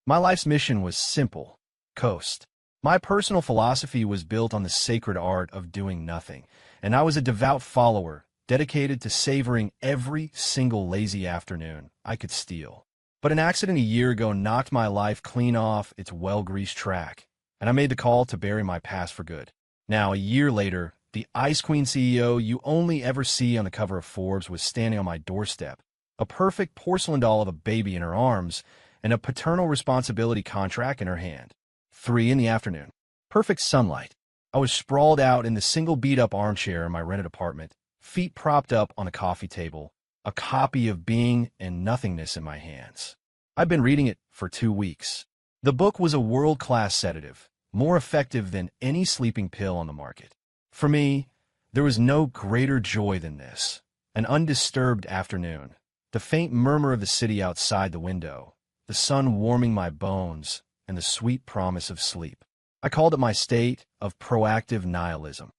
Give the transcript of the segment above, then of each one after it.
My life's mission was simple: coast. My personal philosophy was built on the sacred art of doing nothing, and I was a devout follower, dedicated to savoring every single lazy afternoon I could steal. But an accident a year ago knocked my life clean off its well-greased track, and I made the call to bury my past for good. Now, a year later, the Ice Queen CEO you only ever see on the cover of Forbes was standing on my doorstep, a perfect porcelain doll of a baby in her arms and a paternal responsibility contract in her hand. 3 in the afternoon. Perfect sunlight. I was sprawled out in the single beat-up armchair in my rented apartment, feet propped up on a coffee table, a copy of Being and Nothingness in my hands. I'd been reading it for 2 weeks. The book was a world-class sedative, more effective than any sleeping pill on the market. For me, there was no greater joy than this: an undisturbed afternoon, the faint murmur of the city outside the window, the sun warming my bones, and the sweet promise of sleep. I called it my state of proactive nihilism.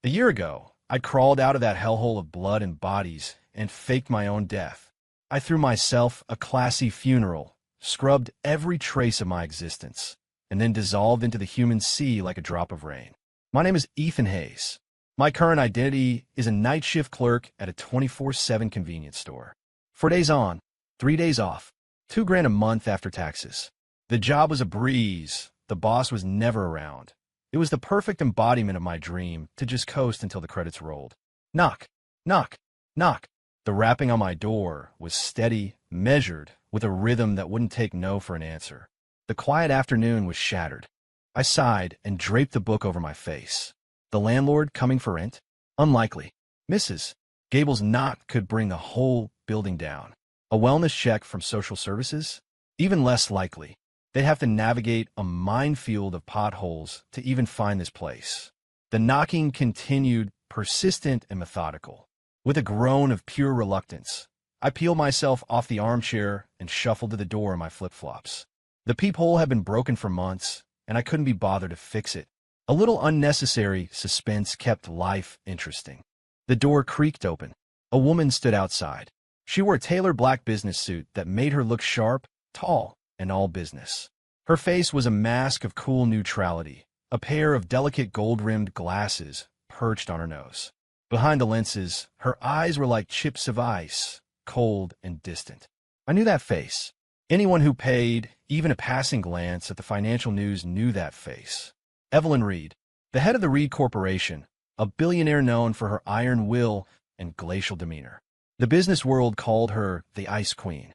A year ago, I'd crawled out of that hellhole of blood and bodies and faked my own death. I threw myself a classy funeral, scrubbed every trace of my existence, and then dissolved into the human sea like a drop of rain. My name is Ethan Hayes. My current identity is a night shift clerk at a 24/7 convenience store. 4 days on, 3 days off, $2,000 a month after taxes. The job was a breeze. The boss was never around. It was the perfect embodiment of my dream to just coast until the credits rolled. Knock, knock, knock. The rapping on my door was steady, measured, with a rhythm that wouldn't take no for an answer. The quiet afternoon was shattered. I sighed and draped the book over my face. The landlord coming for rent? Unlikely. Mrs. Gable's knock could bring the whole building down. A wellness check from social services? Even less likely. They'd have to navigate a minefield of potholes to even find this place. The knocking continued, persistent and methodical. With a groan of pure reluctance, I peeled myself off the armchair and shuffled to the door in my flip-flops. The peephole had been broken for months, and I couldn't be bothered to fix it. A little unnecessary suspense kept life interesting. The door creaked open. A woman stood outside. She wore a tailored black business suit that made her look sharp, tall, and all business. Her face was a mask of cool neutrality, a pair of delicate gold-rimmed glasses perched on her nose. Behind the lenses, her eyes were like chips of ice, cold and distant. I knew that face. Anyone who paid even a passing glance at the financial news knew that face. Evelyn Reed, the head of the Reed Corporation, a billionaire known for her iron will and glacial demeanor. The business world called her the Ice Queen.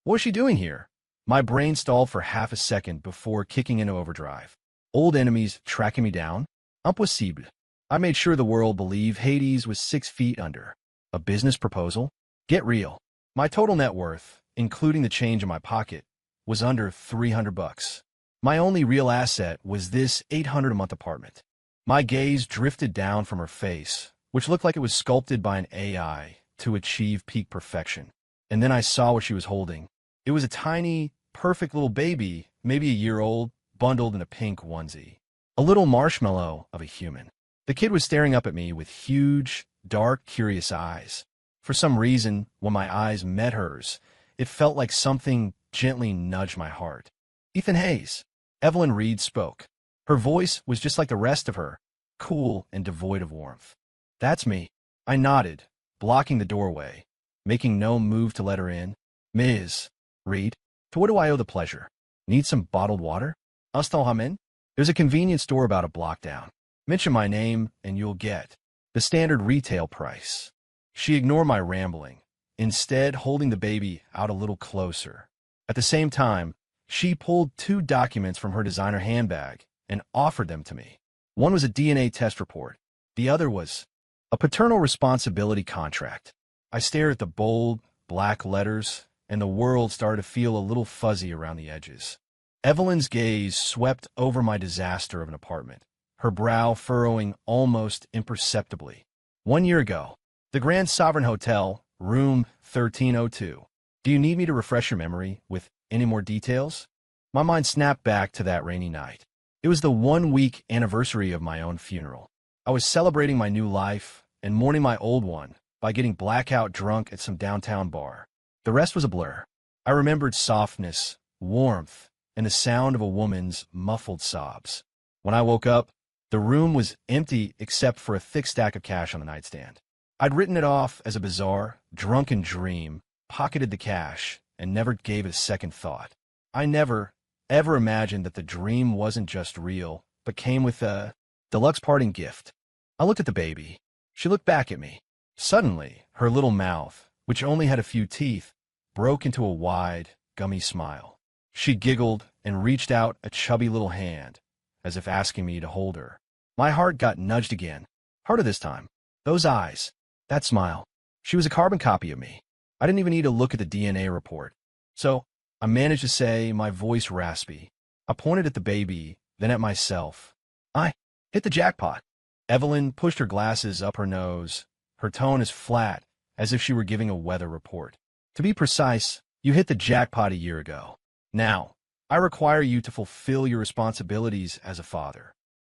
What was she doing here? My brain stalled for half a second before kicking into overdrive. Old enemies tracking me down? Impossible. I made sure the world believed Hades was 6 feet under. A business proposal? Get real. My total net worth, including the change in my pocket, was under $300. My only real asset was this $800 a month apartment. My gaze drifted down from her face, which looked like it was sculpted by an AI to achieve peak perfection. And then I saw what she was holding. It was a tiny, perfect little baby, maybe a year old, bundled in a pink onesie. A little marshmallow of a human. The kid was staring up at me with huge, dark, curious eyes. For some reason, when my eyes met hers, it felt like something gently nudged my heart. Ethan Hayes. Evelyn Reed spoke. Her voice was just like the rest of her, cool and devoid of warmth. That's me. I nodded, blocking the doorway, making no move to let her in. Ms. Reed, to what do I owe the pleasure? Need some bottled water? Amen? There's a convenience store about a block down. Mention my name and you'll get the standard retail price. She ignored my rambling, instead holding the baby out a little closer. At the same time, she pulled 2 documents from her designer handbag and offered them to me. One was a DNA test report. The other was a paternal responsibility contract. I stared at the bold, black letters, and the world started to feel a little fuzzy around the edges. Evelyn's gaze swept over my disaster of an apartment, her brow furrowing almost imperceptibly. 1 year ago, the Grand Sovereign Hotel, room 1302. Do you need me to refresh your memory with any more details? My mind snapped back to that rainy night. It was the 1-week anniversary of my own funeral. I was celebrating my new life and mourning my old one by getting blackout drunk at some downtown bar. The rest was a blur. I remembered softness, warmth, and the sound of a woman's muffled sobs. When I woke up, the room was empty except for a thick stack of cash on the nightstand. I'd written it off as a bizarre, drunken dream, pocketed the cash, and never gave it a second thought. I never, ever imagined that the dream wasn't just real, but came with a deluxe parting gift. I looked at the baby. She looked back at me. Suddenly, her little mouth, which only had a few teeth, broke into a wide, gummy smile. She giggled and reached out a chubby little hand, as if asking me to hold her. My heart got nudged again, harder this time. Those eyes, that smile. She was a carbon copy of me. I didn't even need to look at the DNA report. So, I managed to say, my voice raspy. I pointed at the baby, then at myself. I hit the jackpot. Evelyn pushed her glasses up her nose, her tone as flat as if she were giving a weather report. To be precise, you hit the jackpot a year ago. Now, I require you to fulfill your responsibilities as a father.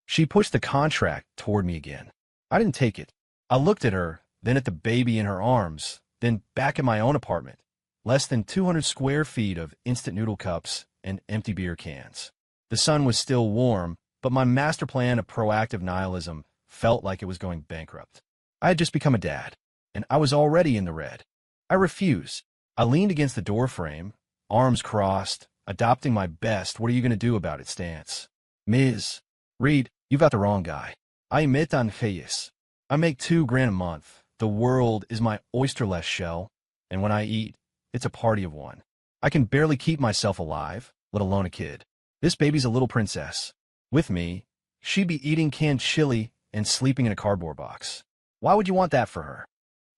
She pushed the contract toward me again. I didn't take it. I looked at her, then at the baby in her arms, then back at my own apartment. Less than 200 square feet of instant noodle cups and empty beer cans. The sun was still warm, but my master plan of proactive nihilism felt like it was going bankrupt. I had just become a dad, and I was already in the red. I refused. I leaned against the doorframe, arms crossed, adopting my best "what are you going to do about it" stance. Ms. Reed, you've got the wrong guy. I emit on face. I make $2,000 a month. The world is my oysterless shell, and when I eat, it's a party of one. I can barely keep myself alive, let alone a kid. This baby's a little princess. With me, she'd be eating canned chili and sleeping in a cardboard box. Why would you want that for her?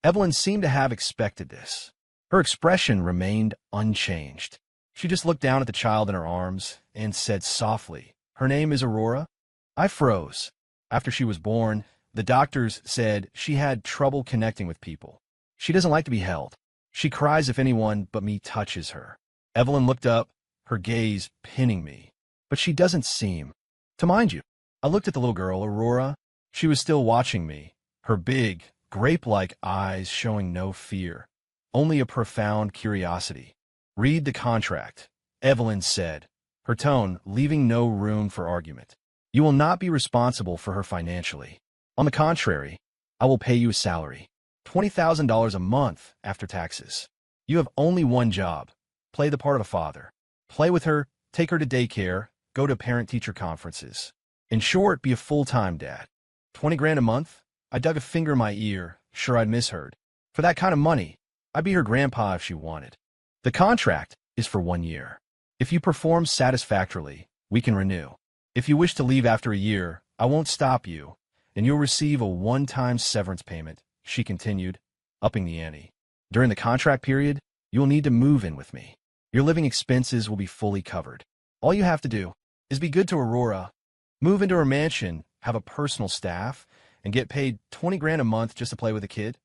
Evelyn seemed to have expected this. Her expression remained unchanged. She just looked down at the child in her arms and said softly, "Her name is Aurora?" I froze. After she was born, the doctors said she had trouble connecting with people. She doesn't like to be held. She cries if anyone but me touches her. Evelyn looked up, her gaze pinning me. But she doesn't seem to mind you. I looked at the little girl, Aurora. She was still watching me, her big, grape-like eyes showing no fear, only a profound curiosity. "Read the contract," Evelyn said, her tone leaving no room for argument. "You will not be responsible for her financially. On the contrary, I will pay you a salary, $20,000 a month after taxes. You have only one job: play the part of a father. Play with her, take her to daycare, go to parent-teacher conferences. In short, be a full-time dad. $20,000 a month?" I dug a finger in my ear, sure I'd misheard. For that kind of money, I'd be her grandpa if she wanted. "The contract is for 1 year. If you perform satisfactorily, we can renew. If you wish to leave after a year, I won't stop you, and you'll receive a one-time severance payment," she continued, upping the ante. "During the contract period, you'll need to move in with me. Your living expenses will be fully covered. All you have to do is be good to Aurora, move into her mansion, have a personal staff, and get paid $20,000 a month just to play with a kid."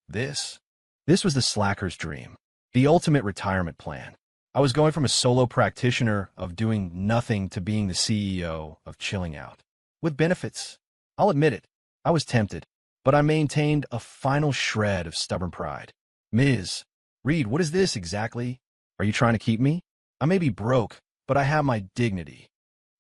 This was the slacker's dream, the ultimate retirement plan. I was going from a solo practitioner of doing nothing to being the CEO of chilling out. With benefits. I'll admit it, I was tempted, but I maintained a final shred of stubborn pride. "Ms. Reed, what is this exactly? Are you trying to keep me? I may be broke, but I have my dignity."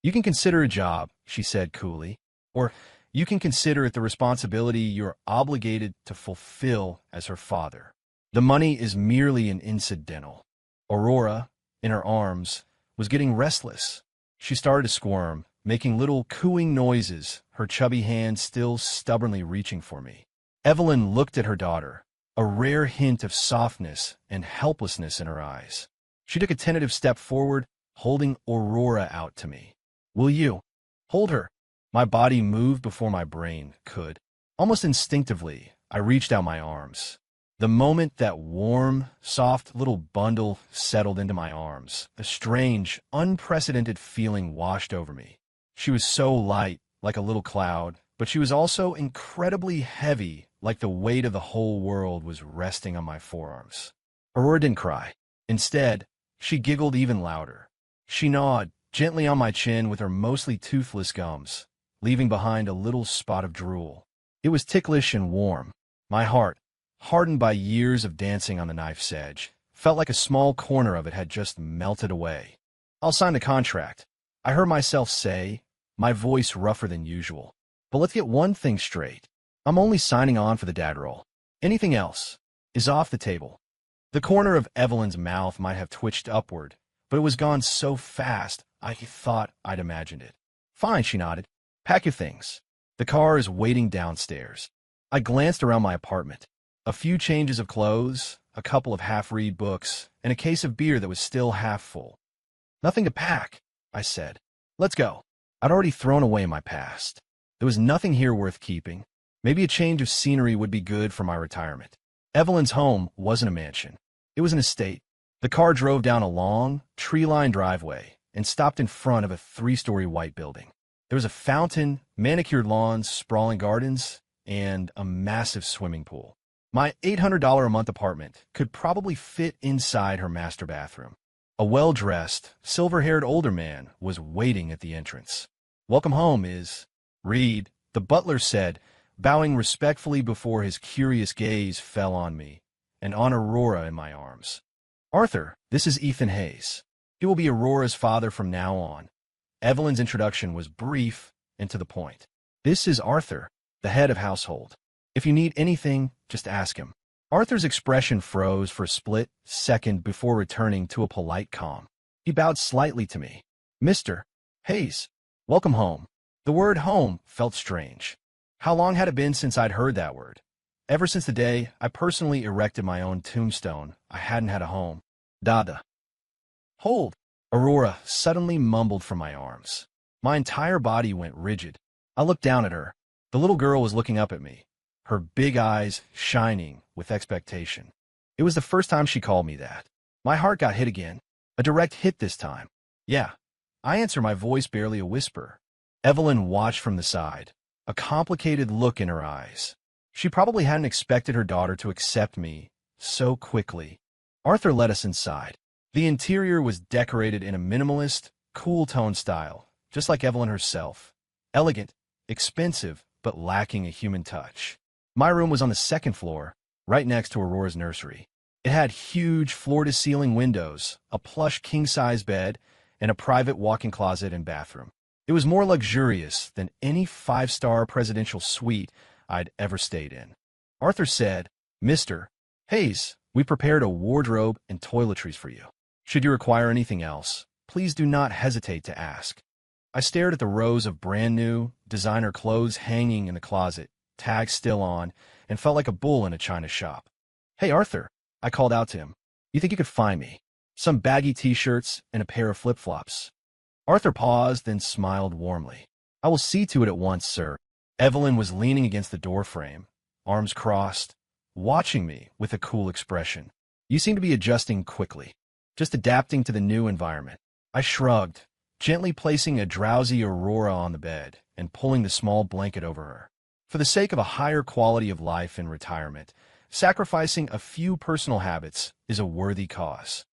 "You can consider a job," she said coolly, "or you can consider it the responsibility you're obligated to fulfill as her father. The money is merely an incidental." Aurora, in her arms, was getting restless. She started to squirm, making little cooing noises, her chubby hand still stubbornly reaching for me. Evelyn looked at her daughter, a rare hint of softness and helplessness in her eyes. She took a tentative step forward, holding Aurora out to me. "Will you hold her?" My body moved before my brain could. Almost instinctively, I reached out my arms. The moment that warm, soft little bundle settled into my arms, a strange, unprecedented feeling washed over me. She was so light, like a little cloud, but she was also incredibly heavy, like the weight of the whole world was resting on my forearms. Aurora didn't cry. Instead, she giggled even louder. She gnawed gently on my chin with her mostly toothless gums, leaving behind a little spot of drool. It was ticklish and warm. My heart, hardened by years of dancing on the knife's edge, felt like a small corner of it had just melted away. I'll sign the contract, I heard myself say, my voice rougher than usual. But let's get one thing straight. I'm only signing on for the dad role. Anything else is off the table. The corner of Evelyn's mouth might have twitched upward, but it was gone so fast I thought I'd imagined it. Fine, she nodded. Pack your things. The car is waiting downstairs. I glanced around my apartment. A few changes of clothes, a couple of half-read books, and a case of beer that was still half full. Nothing to pack, I said. Let's go. I'd already thrown away my past. There was nothing here worth keeping. Maybe a change of scenery would be good for my retirement. Evelyn's home wasn't a mansion. It was an estate. The car drove down a long, tree-lined driveway and stopped in front of a 3-story white building. There was a fountain, manicured lawns, sprawling gardens, and a massive swimming pool. My $800 a month apartment could probably fit inside her master bathroom. A well-dressed, silver-haired older man was waiting at the entrance. Welcome home, Reed, the butler said, bowing respectfully before his curious gaze fell on me and on Aurora in my arms. Arthur, this is Ethan Hayes. He will be Aurora's father from now on. Evelyn's introduction was brief and to the point. This is Arthur, the head of household. If you need anything, just ask him. Arthur's expression froze for a split second before returning to a polite calm. He bowed slightly to me. Mr. Hayes, welcome home. The word home felt strange. How long had it been since I'd heard that word? Ever since the day I personally erected my own tombstone, I hadn't had a home. Dada. Hold. Aurora suddenly mumbled from my arms. My entire body went rigid. I looked down at her. The little girl was looking up at me, her big eyes shining with expectation. It was the first time she called me that. My heart got hit again. A direct hit this time. Yeah. I answered, my voice barely a whisper. Evelyn watched from the side, a complicated look in her eyes. She probably hadn't expected her daughter to accept me so quickly. Arthur led us inside. The interior was decorated in a minimalist, cool-tone style, just like Evelyn herself. Elegant, expensive, but lacking a human touch. My room was on the second floor, right next to Aurora's nursery. It had huge floor-to-ceiling windows, a plush king-size bed, and a private walk-in closet and bathroom. It was more luxurious than any 5-star presidential suite I'd ever stayed in. Arthur said, Mr. Hayes, we prepared a wardrobe and toiletries for you. Should you require anything else, please do not hesitate to ask. I stared at the rows of brand-new, designer clothes hanging in the closet, tags still on, and felt like a bull in a china shop. Hey, Arthur, I called out to him. You think you could find me some baggy t-shirts and a pair of flip-flops? Arthur paused, then smiled warmly. I will see to it at once, sir. Evelyn was leaning against the doorframe, arms crossed, watching me with a cool expression. You seem to be adjusting quickly, just adapting to the new environment. I shrugged, gently placing a drowsy Aurora on the bed and pulling the small blanket over her. For the sake of a higher quality of life in retirement, sacrificing a few personal habits is a worthy cause.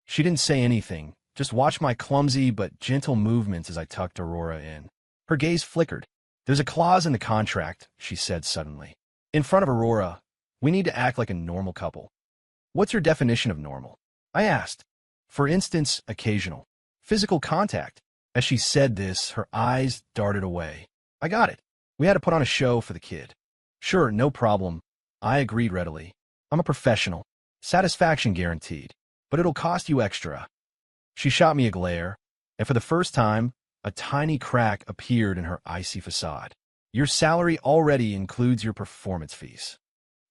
She didn't say anything, just watched my clumsy but gentle movements as I tucked Aurora in. Her gaze flickered. There's a clause in the contract, she said suddenly. In front of Aurora, we need to act like a normal couple. What's your definition of normal? I asked. For instance, occasional physical contact. As she said this, her eyes darted away. I got it. We had to put on a show for the kid. Sure, no problem. I agreed readily. I'm a professional. Satisfaction guaranteed. But it'll cost you extra. She shot me a glare, and for the first time, a tiny crack appeared in her icy facade. Your salary already includes your performance fees.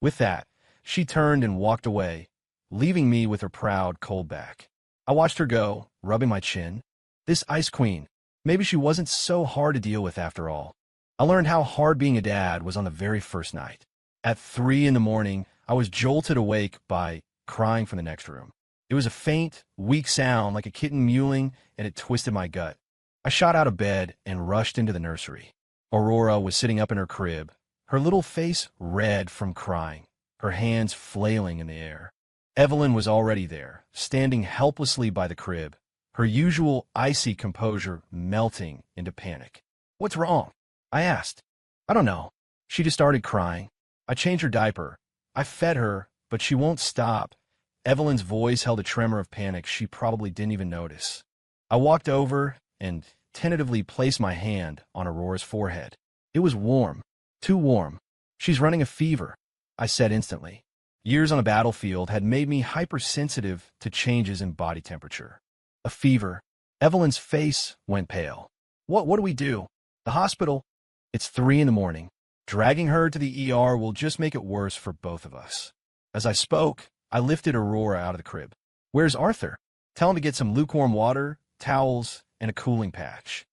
With that, she turned and walked away, leaving me with her proud, cold back. I watched her go, rubbing my chin. This ice queen, maybe she wasn't so hard to deal with after all. I learned how hard being a dad was on the very first night. At 3 in the morning, I was jolted awake by crying from the next room. It was a faint, weak sound like a kitten mewling, and it twisted my gut. I shot out of bed and rushed into the nursery. Aurora was sitting up in her crib, her little face red from crying, her hands flailing in the air. Evelyn was already there, standing helplessly by the crib, her usual icy composure melting into panic. What's wrong? I asked. I don't know. She just started crying. I changed her diaper. I fed her, but she won't stop. Evelyn's voice held a tremor of panic she probably didn't even notice. I walked over and tentatively placed my hand on Aurora's forehead. It was warm, too warm. She's running a fever, I said instantly. Years on a battlefield had made me hypersensitive to changes in body temperature. A fever. Evelyn's face went pale. What do we do? The hospital? It's 3 in the morning. Dragging her to the ER will just make it worse for both of us. As I spoke, I lifted Aurora out of the crib. Where's Arthur? Tell him to get some lukewarm water, towels, and a cooling patch.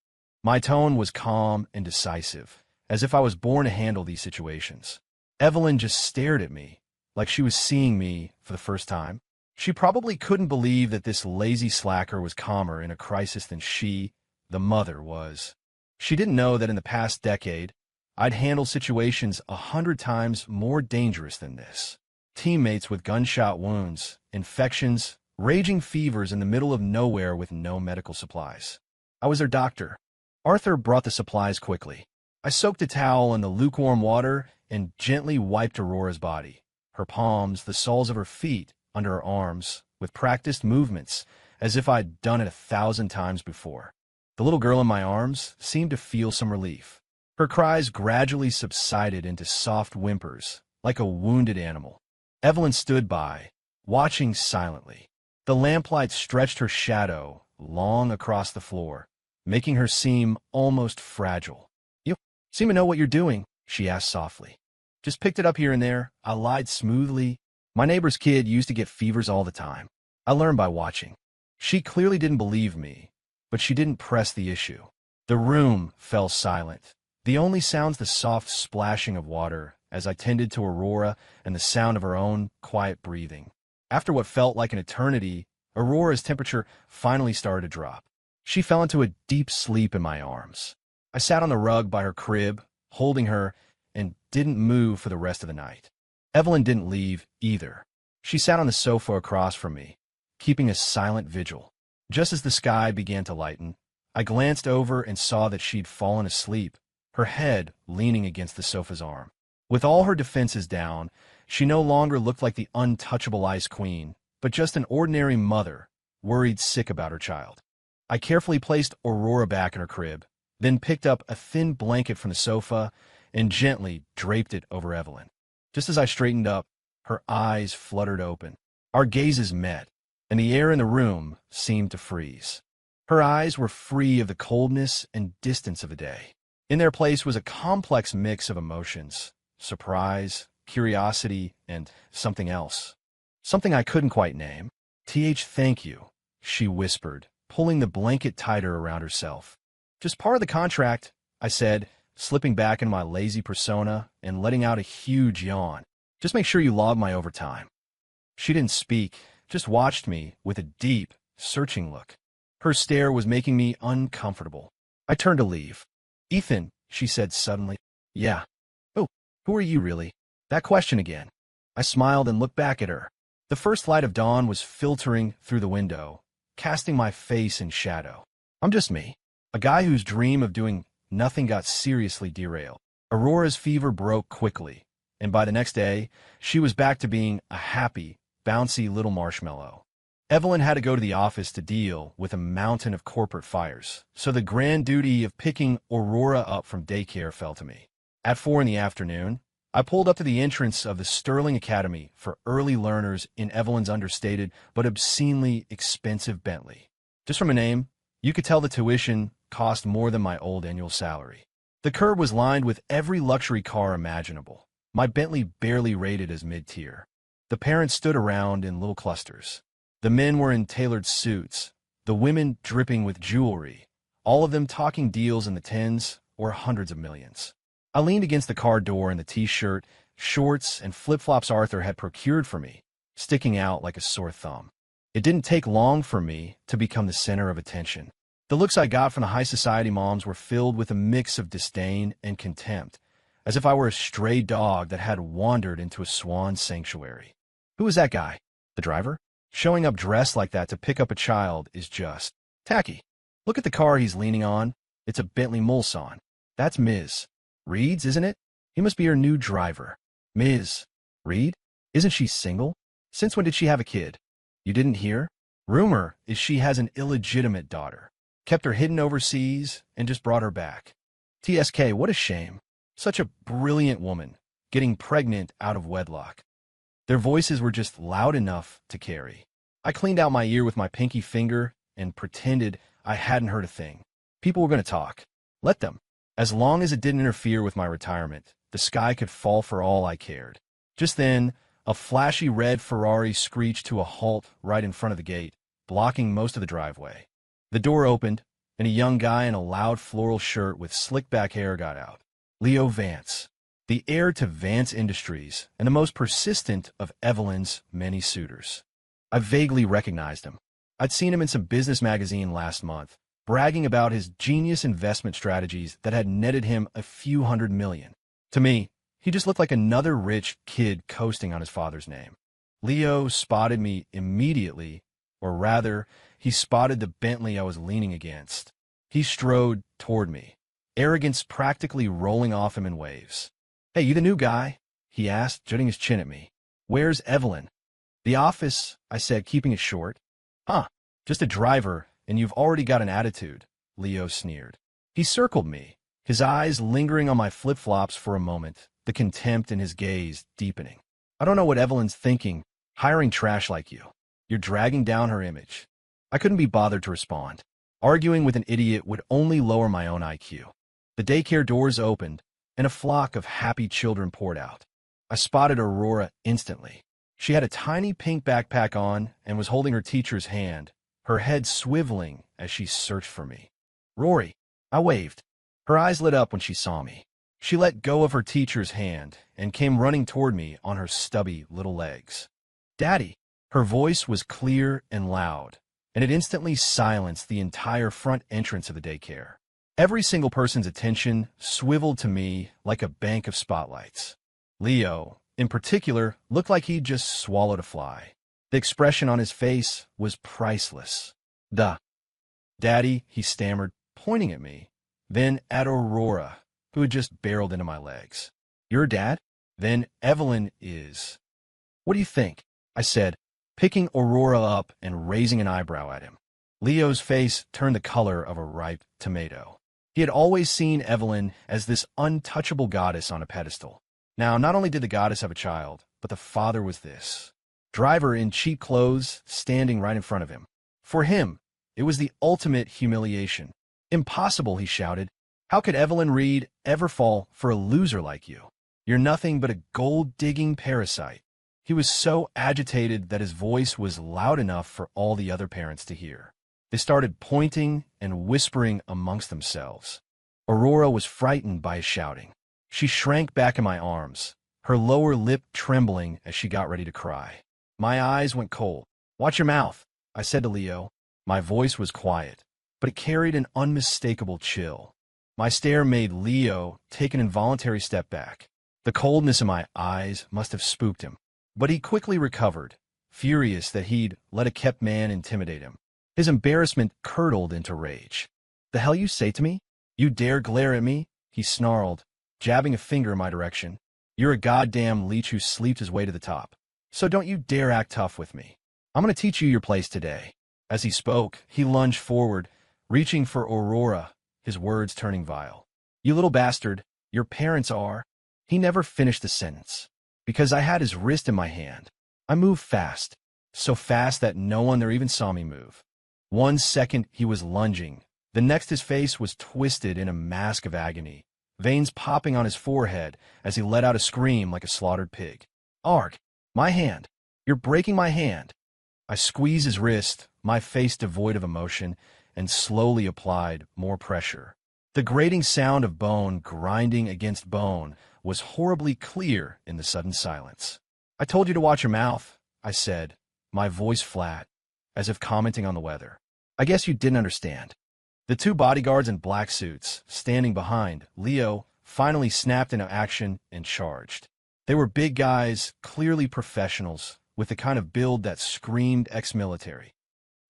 My tone was calm and decisive, as if I was born to handle these situations. Evelyn just stared at me, like she was seeing me for the first time. She probably couldn't believe that this lazy slacker was calmer in a crisis than she, the mother, was. She didn't know that in the past decade, I'd handled situations 100 times more dangerous than this. Teammates with gunshot wounds, infections, raging fevers in the middle of nowhere with no medical supplies. I was their doctor. Arthur brought the supplies quickly. I soaked a towel in the lukewarm water and gently wiped Aurora's body, her palms, the soles of her feet, under her arms, with practiced movements, as if I'd done it 1,000 times before. The little girl in my arms seemed to feel some relief. Her cries gradually subsided into soft whimpers, like a wounded animal. Evelyn stood by, watching silently. The lamplight stretched her shadow long across the floor, making her seem almost fragile. "You seem to know what you're doing," she asked softly. "Just picked it up here and there," I lied smoothly. "My neighbor's kid used to get fevers all the time. I learned by watching." She clearly didn't believe me, but she didn't press the issue. The room fell silent. The only sounds the soft splashing of water as I tended to Aurora and the sound of her own quiet breathing. After what felt like an eternity, Aurora's temperature finally started to drop. She fell into a deep sleep in my arms. I sat on the rug by her crib, holding her, and didn't move for the rest of the night. Evelyn didn't leave either. She sat on the sofa across from me, keeping a silent vigil. Just as the sky began to lighten, I glanced over and saw that she'd fallen asleep, her head leaning against the sofa's arm. With all her defenses down, she no longer looked like the untouchable Ice Queen, but just an ordinary mother, worried sick about her child. I carefully placed Aurora back in her crib, then picked up a thin blanket from the sofa and gently draped it over Evelyn. Just as I straightened up, her eyes fluttered open. Our gazes met, and the air in the room seemed to freeze. Her eyes were free of the coldness and distance of the day. In their place was a complex mix of emotions: surprise, curiosity, and something else. Something I couldn't quite name. Thank you," she whispered, pulling the blanket tighter around herself. "Just part of the contract," I said, slipping back in my lazy persona and letting out a huge yawn. "Just make sure you log my overtime." She didn't speak, just watched me with a deep, searching look. Her stare was making me uncomfortable. I turned to leave. "Ethan," she said suddenly. "Yeah." "Oh, who are you really?" That question again. I smiled and looked back at her. The first light of dawn was filtering through the window, casting my face in shadow. "I'm just me, a guy whose dream of doing nothing got seriously derailed." Aurora's fever broke quickly, and by the next day, she was back to being a happy, bouncy little marshmallow. Evelyn had to go to the office to deal with a mountain of corporate fires, so the grand duty of picking Aurora up from daycare fell to me. At 4 in the afternoon, I pulled up to the entrance of the Sterling Academy for early learners in Evelyn's understated but obscenely expensive Bentley. Just from a name, you could tell the tuition cost more than my old annual salary. The curb was lined with every luxury car imaginable, my Bentley barely rated as mid-tier. The parents stood around in little clusters. The men were in tailored suits, the women dripping with jewelry, all of them talking deals in the tens or hundreds of millions. I leaned against the car door in the t-shirt, shorts, and flip-flops Arthur had procured for me, sticking out like a sore thumb. It didn't take long for me to become the center of attention. The looks I got from the high society moms were filled with a mix of disdain and contempt, as if I were a stray dog that had wandered into a swan sanctuary. Who is that guy? The driver? Showing up dressed like that to pick up a child is just tacky. Look at the car he's leaning on. It's a Bentley Mulsanne. That's Ms. Reed's, isn't it? He must be her new driver. Ms. Reed? Isn't she single? Since when did she have a kid? You didn't hear? Rumor is she has an illegitimate daughter. Kept her hidden overseas and just brought her back. TSK, what a shame. Such a brilliant woman, getting pregnant out of wedlock. Their voices were just loud enough to carry. I cleaned out my ear with my pinky finger and pretended I hadn't heard a thing. People were going to talk. Let them. As long as it didn't interfere with my retirement, the sky could fall for all I cared. Just then, a flashy red Ferrari screeched to a halt right in front of the gate, blocking most of the driveway. The door opened, and a young guy in a loud floral shirt with slick-back hair got out. Leo Vance, the heir to Vance Industries and the most persistent of Evelyn's many suitors. I vaguely recognized him. I'd seen him in some business magazine last month, bragging about his genius investment strategies that had netted him a few $100 million. To me, he just looked like another rich kid coasting on his father's name. Leo spotted me immediately, or rather, he spotted the Bentley I was leaning against. He strode toward me, arrogance practically rolling off him in waves. "Hey, you the new guy?" he asked, jutting his chin at me. "Where's Evelyn?" "The office," I said, keeping it short. "Huh, just a driver, and you've already got an attitude," Leo sneered. He circled me, his eyes lingering on my flip-flops for a moment, the contempt in his gaze deepening. "I don't know what Evelyn's thinking, hiring trash like you. You're dragging down her image." I couldn't be bothered to respond. Arguing with an idiot would only lower my own IQ. The daycare doors opened, and a flock of happy children poured out. I spotted Aurora instantly. She had a tiny pink backpack on and was holding her teacher's hand, her head swiveling as she searched for me. "Rory," I waved. Her eyes lit up when she saw me. She let go of her teacher's hand and came running toward me on her stubby little legs. "Daddy." Her voice was clear and loud, and it instantly silenced the entire front entrance of the daycare. Every single person's attention swiveled to me like a bank of spotlights. Leo, in particular, looked like he'd just swallowed a fly. The expression on his face was priceless. "Daddy," he stammered, pointing at me, then at Aurora, who had just barreled into my legs. "Your dad? Then Evelyn is." "What do you think?" I said, picking Aurora up and raising an eyebrow at him. Leo's face turned the color of a ripe tomato. He had always seen Evelyn as this untouchable goddess on a pedestal. Now, not only did the goddess have a child, but the father was this driver in cheap clothes standing right in front of him. For him, it was the ultimate humiliation. "Impossible," he shouted. "How could Evelyn Reed ever fall for a loser like you? You're nothing but a gold-digging parasite." He was so agitated that his voice was loud enough for all the other parents to hear. They started pointing and whispering amongst themselves. Aurora was frightened by his shouting. She shrank back in my arms, her lower lip trembling as she got ready to cry. My eyes went cold. "Watch your mouth," I said to Leo. My voice was quiet, but it carried an unmistakable chill. My stare made Leo take an involuntary step back. The coldness in my eyes must have spooked him. But he quickly recovered, furious that he'd let a kept man intimidate him. His embarrassment curdled into rage. "The hell you say to me? You dare glare at me?" he snarled, jabbing a finger in my direction. "You're a goddamn leech who sleeped his way to the top. So don't you dare act tough with me. I'm going to teach you your place today." As he spoke, he lunged forward, reaching for Aurora, his words turning vile. "You little bastard, your parents are—" He never finished the sentence, because I had his wrist in my hand. I moved fast, so fast that no one there even saw me move. 1 second he was lunging, the next his face was twisted in a mask of agony, veins popping on his forehead as he let out a scream like a slaughtered pig. "Arg! My hand! You're breaking my hand!" I squeezed his wrist, my face devoid of emotion, and slowly applied more pressure. The grating sound of bone grinding against bone was horribly clear in the sudden silence. "I told you to watch your mouth," I said, my voice flat, as if commenting on the weather. "I guess you didn't understand." The 2 bodyguards in black suits, standing behind Leo, finally snapped into action and charged. They were big guys, clearly professionals, with the kind of build that screamed ex-military.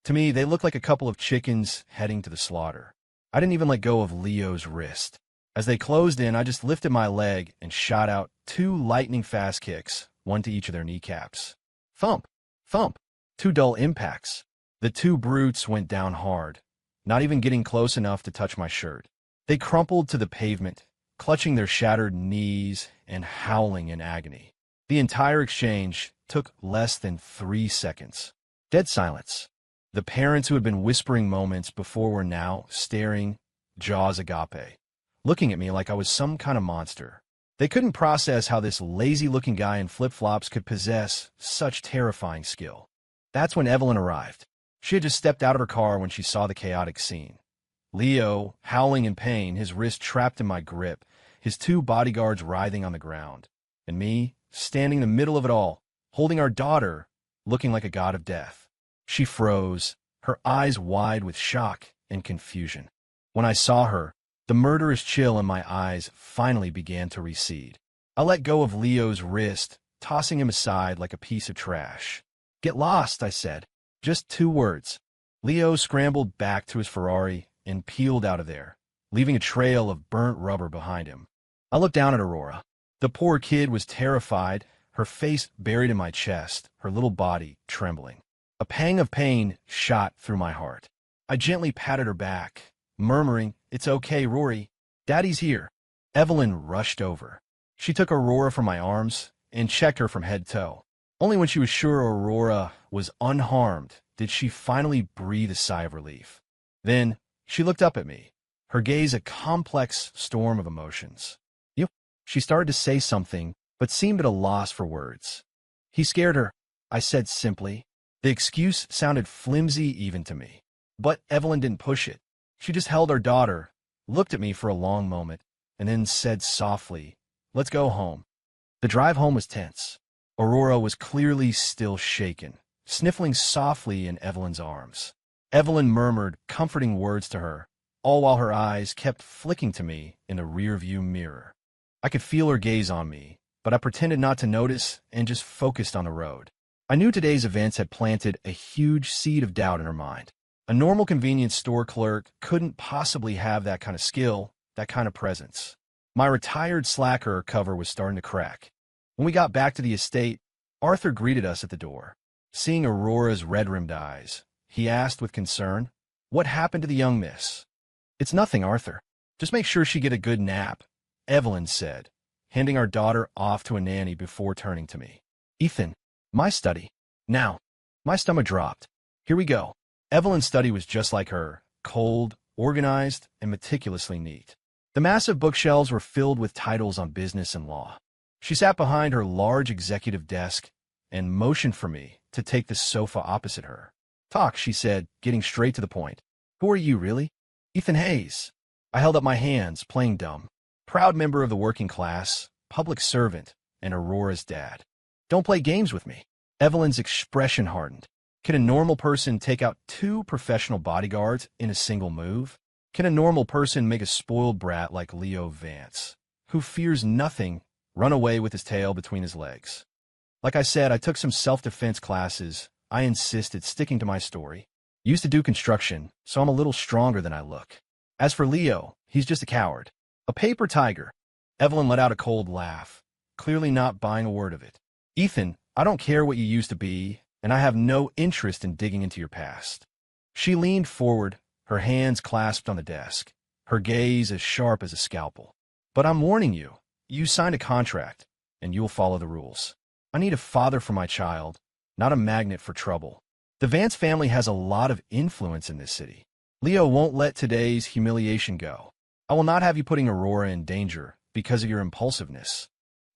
To me, they looked like a couple of chickens heading to the slaughter. I didn't even let go of Leo's wrist. As they closed in, I just lifted my leg and shot out 2 lightning-fast kicks, one to each of their kneecaps. Thump! Thump! 2 dull impacts. The two brutes went down hard, not even getting close enough to touch my shirt. They crumpled to the pavement, clutching their shattered knees and howling in agony. The entire exchange took less than 3 seconds. Dead silence. The parents who had been whispering moments before were now staring, jaws agape, looking at me like I was some kind of monster. They couldn't process how this lazy-looking guy in flip-flops could possess such terrifying skill. That's when Evelyn arrived. She had just stepped out of her car when she saw the chaotic scene. Leo, howling in pain, his wrist trapped in my grip, his two bodyguards writhing on the ground, and me, standing in the middle of it all, holding our daughter, looking like a god of death. She froze, her eyes wide with shock and confusion. When I saw her, the murderous chill in my eyes finally began to recede. I let go of Leo's wrist, tossing him aside like a piece of trash. "Get lost," I said. Just 2 words. Leo scrambled back to his Ferrari and peeled out of there, leaving a trail of burnt rubber behind him. I looked down at Aurora. The poor kid was terrified, her face buried in my chest, her little body trembling. A pang of pain shot through my heart. I gently patted her back, murmuring, "It's okay, Rory. Daddy's here." Evelyn rushed over. She took Aurora from my arms and checked her from head to toe. Only when she was sure Aurora was unharmed did she finally breathe a sigh of relief. Then she looked up at me, her gaze a complex storm of emotions. "You?" She started to say something, but seemed at a loss for words. "He scared her," I said simply. The excuse sounded flimsy even to me. But Evelyn didn't push it. She just held our daughter, looked at me for a long moment, and then said softly, "Let's go home." The drive home was tense. Aurora was clearly still shaken, sniffling softly in Evelyn's arms. Evelyn murmured comforting words to her, all while her eyes kept flicking to me in the rearview mirror. I could feel her gaze on me, but I pretended not to notice and just focused on the road. I knew today's events had planted a huge seed of doubt in her mind. A normal convenience store clerk couldn't possibly have that kind of skill, that kind of presence. My retired slacker cover was starting to crack. When we got back to the estate, Arthur greeted us at the door. Seeing Aurora's red-rimmed eyes, he asked with concern, "What happened to the young miss?" "It's nothing, Arthur. Just make sure she get a good nap," Evelyn said, handing our daughter off to a nanny before turning to me. "Ethan, my study. Now." My stomach dropped. Here we go. Evelyn's study was just like her, cold, organized, and meticulously neat. The massive bookshelves were filled with titles on business and law. She sat behind her large executive desk and motioned for me to take the sofa opposite her. "Talk," she said, getting straight to the point. "Who are you, really?" "Ethan Hayes." I held up my hands, playing dumb. Proud member of the working class, public servant, and Aurora's dad. "Don't play games with me." Evelyn's expression hardened. Can a normal person take out 2 professional bodyguards in a single move? Can a normal person make a spoiled brat like Leo Vance, who fears nothing, run away with his tail between his legs? Like I said, I took some self-defense classes. I insisted, sticking to my story. Used to do construction, so I'm a little stronger than I look. As for Leo, he's just a coward. A paper tiger. Evelyn let out a cold laugh, clearly not buying a word of it. "Ethan, I don't care what you used to be, and I have no interest in digging into your past." She leaned forward, her hands clasped on the desk, her gaze as sharp as a scalpel. "But I'm warning you, you signed a contract, and you'll follow the rules. I need a father for my child, not a magnet for trouble. The Vance family has a lot of influence in this city. Leo won't let today's humiliation go. I will not have you putting Aurora in danger because of your impulsiveness."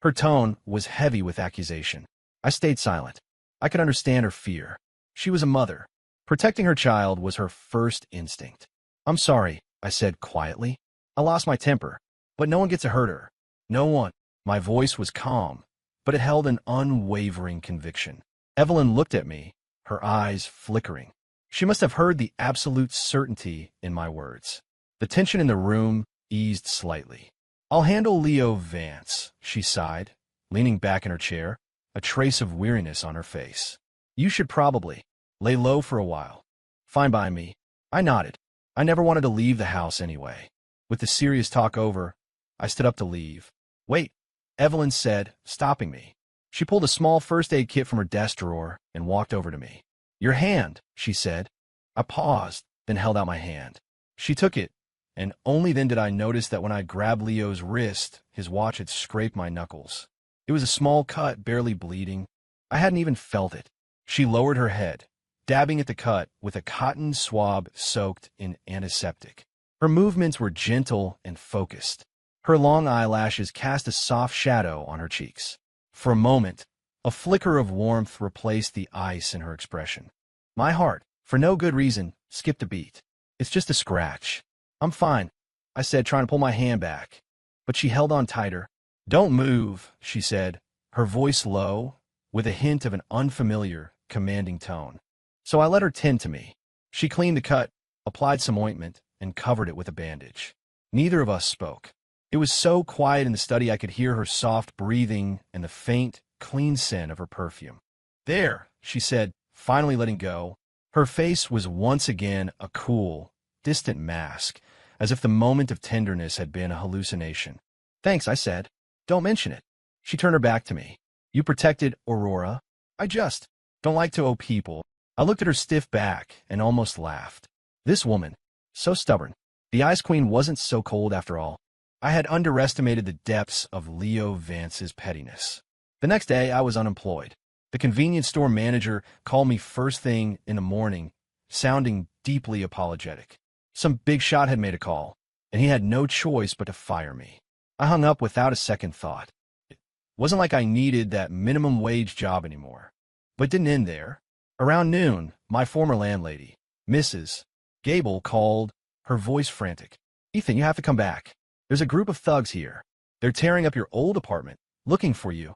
Her tone was heavy with accusation. I stayed silent. I could understand her fear. She was a mother. Protecting her child was her first instinct. "I'm sorry," I said quietly. "I lost my temper, but no one gets to hurt her. No one." My voice was calm, but it held an unwavering conviction. Evelyn looked at me, her eyes flickering. She must have heard the absolute certainty in my words. The tension in the room eased slightly. "I'll handle Leo Vance," she sighed, leaning back in her chair, a trace of weariness on her face. "You should probably lay low for a while." "Fine by me." I nodded. I never wanted to leave the house anyway. With the serious talk over, I stood up to leave. "Wait," Evelyn said, stopping me. She pulled a small first aid kit from her desk drawer and walked over to me. Your hand, she said. I paused, then held out my hand. She took it, and only then did I notice that when I grabbed Leo's wrist, his watch had scraped my knuckles. It was a small cut, barely bleeding. I hadn't even felt it. She lowered her head, dabbing at the cut with a cotton swab soaked in antiseptic. Her movements were gentle and focused. Her long eyelashes cast a soft shadow on her cheeks. For a moment, a flicker of warmth replaced the ice in her expression. My heart, for no good reason, skipped a beat. It's just a scratch. I'm fine, I said, trying to pull my hand back. But she held on tighter. Don't move, she said, her voice low, with a hint of an unfamiliar, commanding tone. So I let her tend to me. She cleaned the cut, applied some ointment, and covered it with a bandage. Neither of us spoke. It was so quiet in the study I could hear her soft breathing and the faint, clean scent of her perfume. There, she said, finally letting go. Her face was once again a cool, distant mask, as if the moment of tenderness had been a hallucination. Thanks, I said. Don't mention it. She turned her back to me. You protected Aurora. I just don't like to owe people. I looked at her stiff back and almost laughed. This woman, so stubborn. The Ice Queen wasn't so cold after all. I had underestimated the depths of Leo Vance's pettiness. The next day, I was unemployed. The convenience store manager called me first thing in the morning, sounding deeply apologetic. Some big shot had made a call, and he had no choice but to fire me. I hung up without a second thought. It wasn't like I needed that minimum wage job anymore. But it didn't end there. Around noon, my former landlady, Mrs. Gable, called, her voice frantic. Ethan, you have to come back. There's a group of thugs here. They're tearing up your old apartment, looking for you.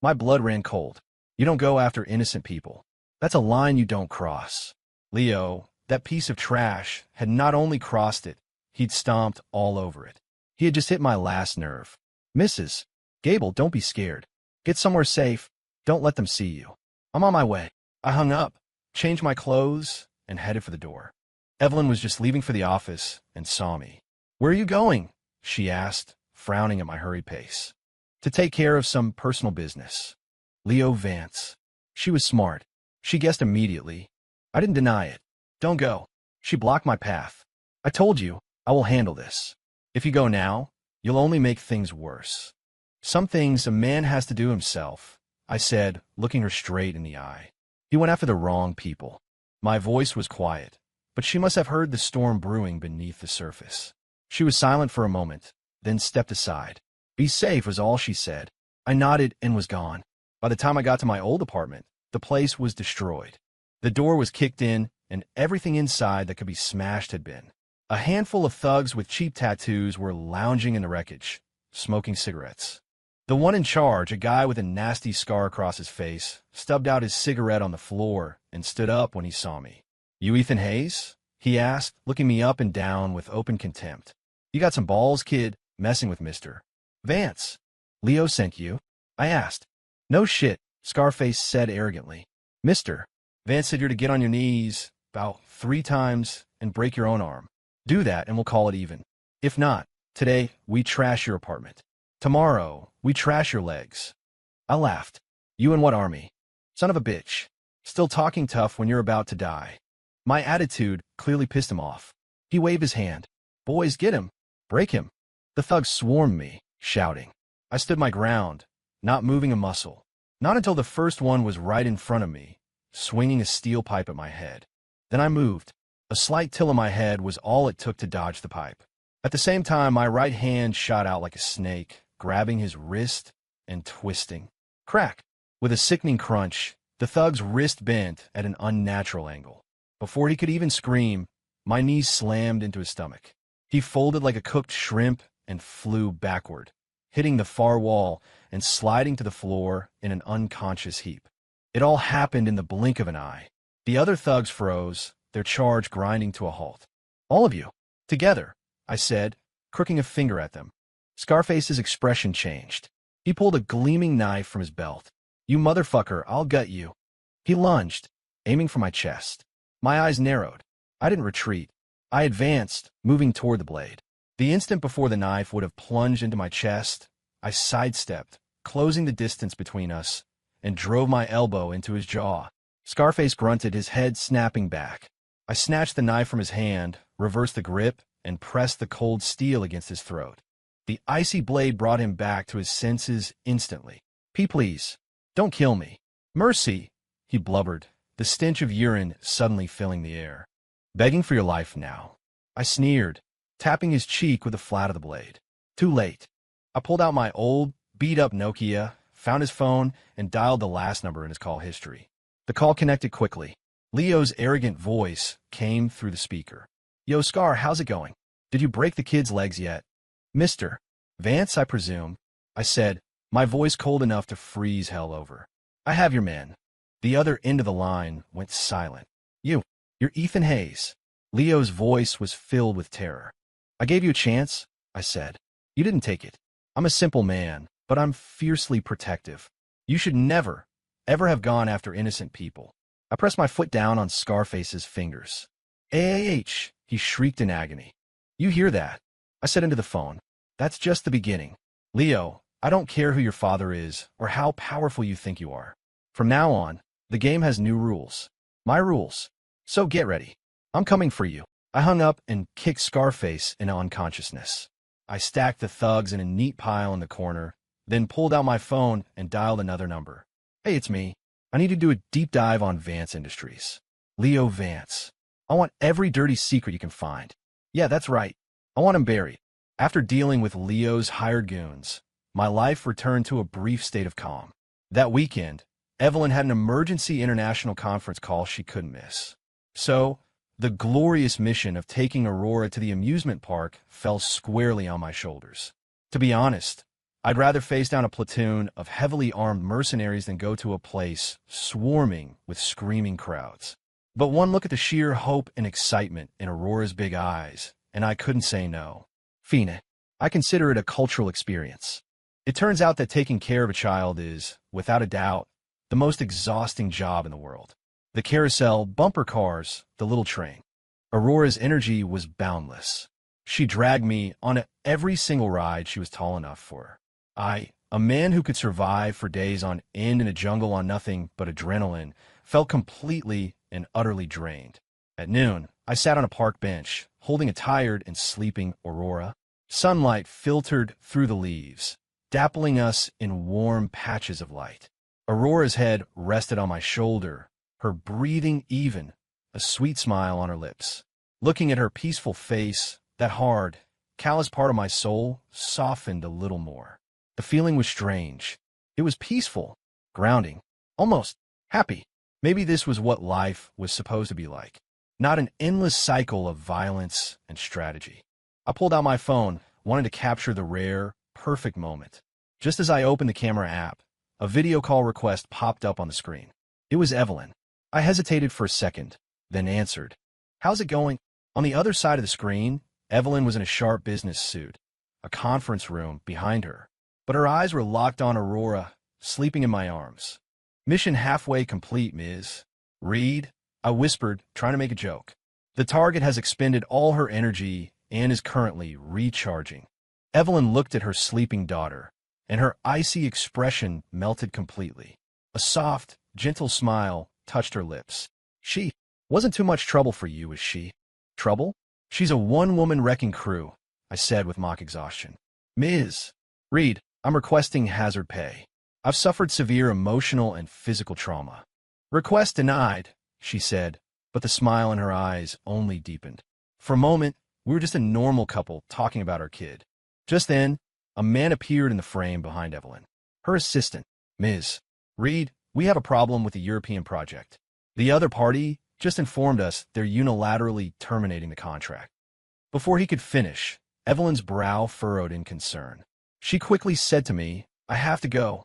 My blood ran cold. You don't go after innocent people. That's a line you don't cross. Leo, that piece of trash, had not only crossed it, he'd stomped all over it. He had just hit my last nerve. Mrs. Gable, don't be scared. Get somewhere safe. Don't let them see you. I'm on my way. I hung up, changed my clothes, and headed for the door. Evelyn was just leaving for the office and saw me. Where are you going? She asked, frowning at my hurried pace. To take care of some personal business. Leo Vance. She was smart. She guessed immediately. I didn't deny it. Don't go. She blocked my path. I told you, I will handle this. If you go now, you'll only make things worse. Some things a man has to do himself, I said, looking her straight in the eye. He went after the wrong people. My voice was quiet, but she must have heard the storm brewing beneath the surface. She was silent for a moment, then stepped aside. Be safe was all she said. I nodded and was gone. By the time I got to my old apartment, the place was destroyed. The door was kicked in, and everything inside that could be smashed had been. A handful of thugs with cheap tattoos were lounging in the wreckage, smoking cigarettes. The one in charge, a guy with a nasty scar across his face, stubbed out his cigarette on the floor and stood up when he saw me. You Ethan Hayes? He asked, looking me up and down with open contempt. You got some balls, kid, messing with Mr. Vance. Leo sent you? I asked. No shit, Scarface said arrogantly. Mr. Vance said you're to get on your knees about 3 times and break your own arm. Do that and we'll call it even. If not, today we trash your apartment. Tomorrow, we trash your legs. I laughed. You and what army? Son of a bitch. Still talking tough when you're about to die. My attitude clearly pissed him off. He waved his hand. Boys, get him. Break him. The thugs swarmed me, shouting. I stood my ground, not moving a muscle. Not until the first one was right in front of me, swinging a steel pipe at my head. Then I moved. A slight tilt of my head was all it took to dodge the pipe. At the same time, my right hand shot out like a snake, grabbing his wrist and twisting. Crack! With a sickening crunch, the thug's wrist bent at an unnatural angle. Before he could even scream, my knees slammed into his stomach. He folded like a cooked shrimp and flew backward, hitting the far wall and sliding to the floor in an unconscious heap. It all happened in the blink of an eye. The other thugs froze, their charge grinding to a halt. All of you, together, I said, crooking a finger at them. Scarface's expression changed. He pulled a gleaming knife from his belt. You motherfucker, I'll gut you. He lunged, aiming for my chest. My eyes narrowed. I didn't retreat. I advanced, moving toward the blade. The instant before the knife would have plunged into my chest, I sidestepped, closing the distance between us, and drove my elbow into his jaw. Scarface grunted, his head snapping back. I snatched the knife from his hand, reversed the grip, and pressed the cold steel against his throat. The icy blade brought him back to his senses instantly. Please, don't kill me. Mercy, he blubbered, the stench of urine suddenly filling the air. Begging for your life now. I sneered, tapping his cheek with the flat of the blade. Too late. I pulled out my old, beat-up Nokia, found his phone, and dialed the last number in his call history. The call connected quickly. Leo's arrogant voice came through the speaker. Yo, Scar, how's it going? Did you break the kid's legs yet? Mr. Vance, I presume, I said, my voice cold enough to freeze hell over. I have your man. The other end of the line went silent. You're Ethan Hayes. Leo's voice was filled with terror. I gave you a chance, I said. You didn't take it. I'm a simple man, but I'm fiercely protective. You should never, ever have gone after innocent people. I pressed my foot down on Scarface's fingers. AAH, he shrieked in agony. You hear that? I said into the phone. That's just the beginning. Leo, I don't care who your father is or how powerful you think you are. From now on, the game has new rules. My rules. So get ready. I'm coming for you. I hung up and kicked Scarface into unconsciousness. I stacked the thugs in a neat pile in the corner, then pulled out my phone and dialed another number. Hey, it's me. I need to do a deep dive on Vance Industries. Leo Vance. I want every dirty secret you can find. Yeah, that's right. I want him buried. After dealing with Leo's hired goons, my life returned to a brief state of calm. That weekend, Evelyn had an emergency international conference call she couldn't miss. So, the glorious mission of taking Aurora to the amusement park fell squarely on my shoulders. To be honest, I'd rather face down a platoon of heavily armed mercenaries than go to a place swarming with screaming crowds. But one look at the sheer hope and excitement in Aurora's big eyes, and I couldn't say no. Fina, I consider it a cultural experience. It turns out that taking care of a child is, without a doubt, the most exhausting job in the world. The carousel, bumper cars, the little train. Aurora's energy was boundless. She dragged me on every single ride she was tall enough for. I, a man who could survive for days on end in a jungle on nothing but adrenaline, felt completely and utterly drained. At noon, I sat on a park bench, holding a tired and sleeping Aurora. Sunlight filtered through the leaves, dappling us in warm patches of light. Aurora's head rested on my shoulder, her breathing even, a sweet smile on her lips. Looking at her peaceful face, that hard, callous part of my soul softened a little more. The feeling was strange. It was peaceful, grounding, almost happy. Maybe this was what life was supposed to be like. Not an endless cycle of violence and strategy. I pulled out my phone, wanting to capture the rare, perfect moment. Just as I opened the camera app, a video call request popped up on the screen. It was Evelyn. I hesitated for a second, then answered. How's it going? On the other side of the screen, Evelyn was in a sharp business suit, a conference room behind her. But her eyes were locked on Aurora, sleeping in my arms. Mission halfway complete, Ms. Reed, I whispered, trying to make a joke. The target has expended all her energy and is currently recharging. Evelyn looked at her sleeping daughter, and her icy expression melted completely. A soft, gentle smile touched her lips. She wasn't too much trouble for you, is she? Trouble? She's a one-woman wrecking crew, I said with mock exhaustion. Ms. Reed, I'm requesting hazard pay. I've suffered severe emotional and physical trauma. Request denied, she said, but the smile in her eyes only deepened. For a moment, we were just a normal couple talking about our kid. Just then, a man appeared in the frame behind Evelyn. Her assistant, Ms. Reed, we have a problem with the European project. The other party just informed us they're unilaterally terminating the contract. Before he could finish, Evelyn's brow furrowed in concern. She quickly said to me, I have to go,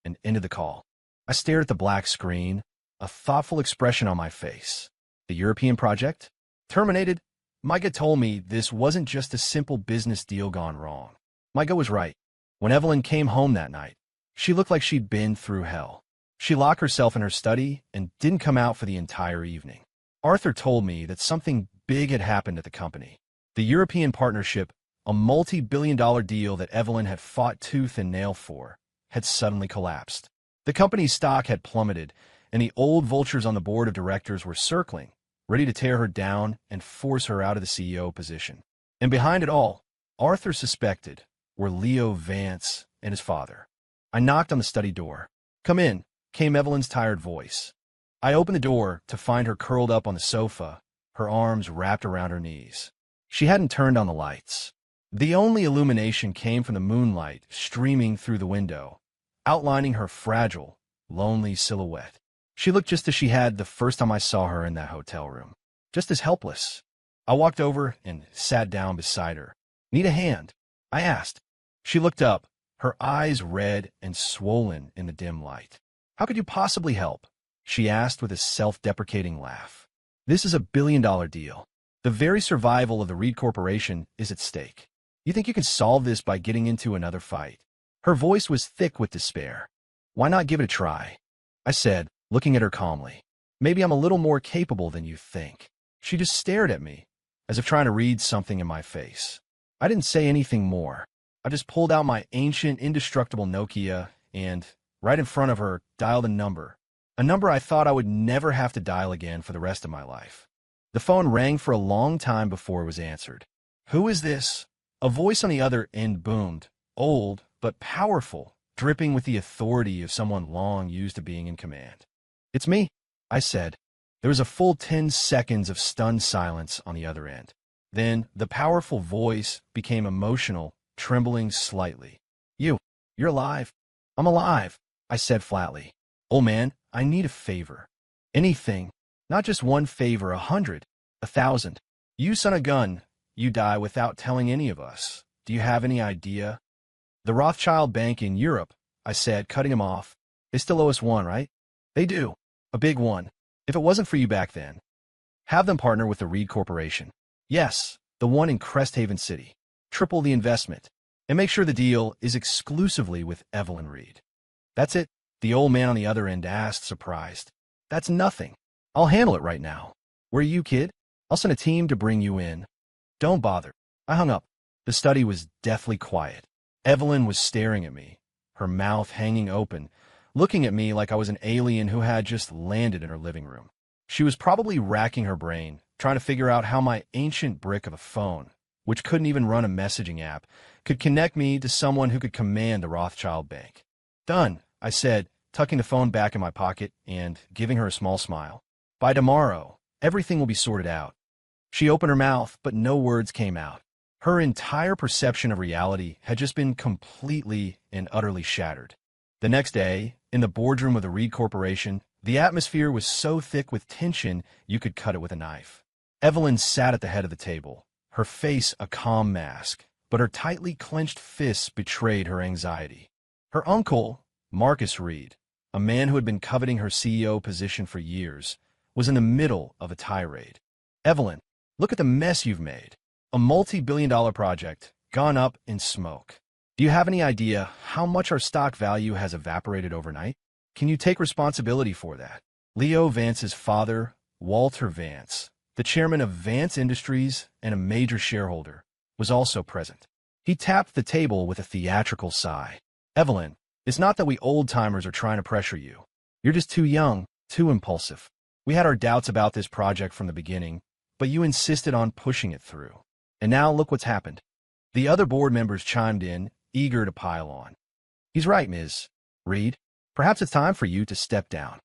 and ended the call. I stared at the black screen, a thoughtful expression on my face. The European project? Terminated? Micah told me this wasn't just a simple business deal gone wrong. Micah was right. When Evelyn came home that night, she looked like she'd been through hell. She locked herself in her study and didn't come out for the entire evening. Arthur told me that something big had happened at the company. The European partnership, a multi-billion-dollar deal that Evelyn had fought tooth and nail for, had suddenly collapsed. The company's stock had plummeted, and the old vultures on the board of directors were circling, ready to tear her down and force her out of the CEO position. And behind it all, Arthur suspected, were Leo Vance and his father. I knocked on the study door. "Come in," came Evelyn's tired voice. I opened the door to find her curled up on the sofa, her arms wrapped around her knees. She hadn't turned on the lights. The only illumination came from the moonlight streaming through the window, outlining her fragile, lonely silhouette. She looked just as she had the first time I saw her in that hotel room, just as helpless. I walked over and sat down beside her. "Need a hand?" I asked. She looked up, her eyes red and swollen in the dim light. "How could you possibly help?" she asked with a self-deprecating laugh. "This is a billion-dollar deal. The very survival of the Reed Corporation is at stake. You think you can solve this by getting into another fight?" Her voice was thick with despair. "Why not give it a try?" I said, looking at her calmly. "Maybe I'm a little more capable than you think." She just stared at me, as if trying to read something in my face. I didn't say anything more. I just pulled out my ancient, indestructible Nokia and, right in front of her, dialed a number I thought I would never have to dial again for the rest of my life. The phone rang for a long time before it was answered. "Who is this?" A voice on the other end boomed, old but powerful, dripping with the authority of someone long used to being in command. "It's me," I said. There was a full 10 seconds of stunned silence on the other end. Then the powerful voice became emotional, trembling slightly. You're alive." "I'm alive," I said flatly. "Old man, I need a favor." "Anything. Not just one favor, 100, 1,000. You son of a gun, you die without telling any of us. Do you have any idea?" "The Rothschild Bank in Europe," I said, cutting him off. "They still owe us one, right?" "They do. A big one. If it wasn't for you back then." "Have them partner with the Reed Corporation." "Yes, the one in Cresthaven City. Triple the investment. And make sure the deal is exclusively with Evelyn Reed." "That's it?" the old man on the other end asked, surprised. "That's nothing. I'll handle it right now. Where are you, kid? I'll send a team to bring you in." "Don't bother." I hung up. The study was deathly quiet. Evelyn was staring at me, her mouth hanging open, looking at me like I was an alien who had just landed in her living room. She was probably racking her brain, trying to figure out how my ancient brick of a phone, which couldn't even run a messaging app, could connect me to someone who could command the Rothschild Bank. "Done," I said, tucking the phone back in my pocket and giving her a small smile. "By tomorrow, everything will be sorted out." She opened her mouth, but no words came out. Her entire perception of reality had just been completely and utterly shattered. The next day, in the boardroom of the Reed Corporation, the atmosphere was so thick with tension you could cut it with a knife. Evelyn sat at the head of the table, her face a calm mask, but her tightly clenched fists betrayed her anxiety. Her uncle, Marcus Reed, a man who had been coveting her CEO position for years, was in the middle of a tirade. "Evelyn, look at the mess you've made. A multi-billion-dollar project, gone up in smoke. Do you have any idea how much our stock value has evaporated overnight? Can you take responsibility for that?" Leo Vance's father, Walter Vance, the chairman of Vance Industries and a major shareholder, was also present. He tapped the table with a theatrical sigh. "Evelyn, it's not that we old-timers are trying to pressure you. You're just too young, too impulsive. We had our doubts about this project from the beginning, but you insisted on pushing it through. And now look what's happened." The other board members chimed in, eager to pile on. "He's right, Ms. Reed. Perhaps it's time for you to step down.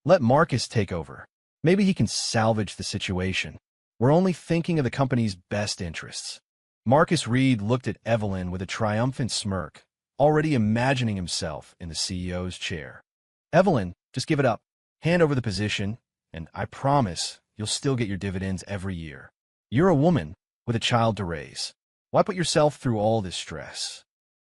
Let Marcus take over. Maybe he can salvage the situation. We're only thinking of the company's best interests." Marcus Reed looked at Evelyn with a triumphant smirk, already imagining himself in the CEO's chair. "Evelyn, just give it up. Hand over the position, and I promise you'll still get your dividends every year. You're a woman with a child to raise. Why put yourself through all this stress?"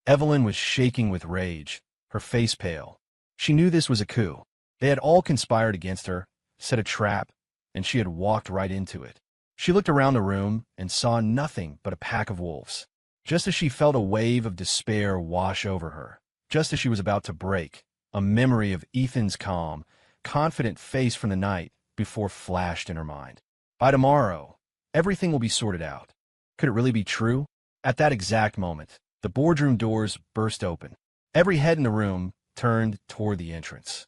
Evelyn was shaking with rage, her face pale. She knew this was a coup. They had all conspired against her, set a trap, and she had walked right into it. She looked around the room and saw nothing but a pack of wolves. Just as she felt a wave of despair wash over her, just as she was about to break, a memory of Ethan's calm, confident face from the night before flashed in her mind. By tomorrow, everything will be sorted out. Could it really be true? At that exact moment, the boardroom doors burst open. Every head in the room turned toward the entrance.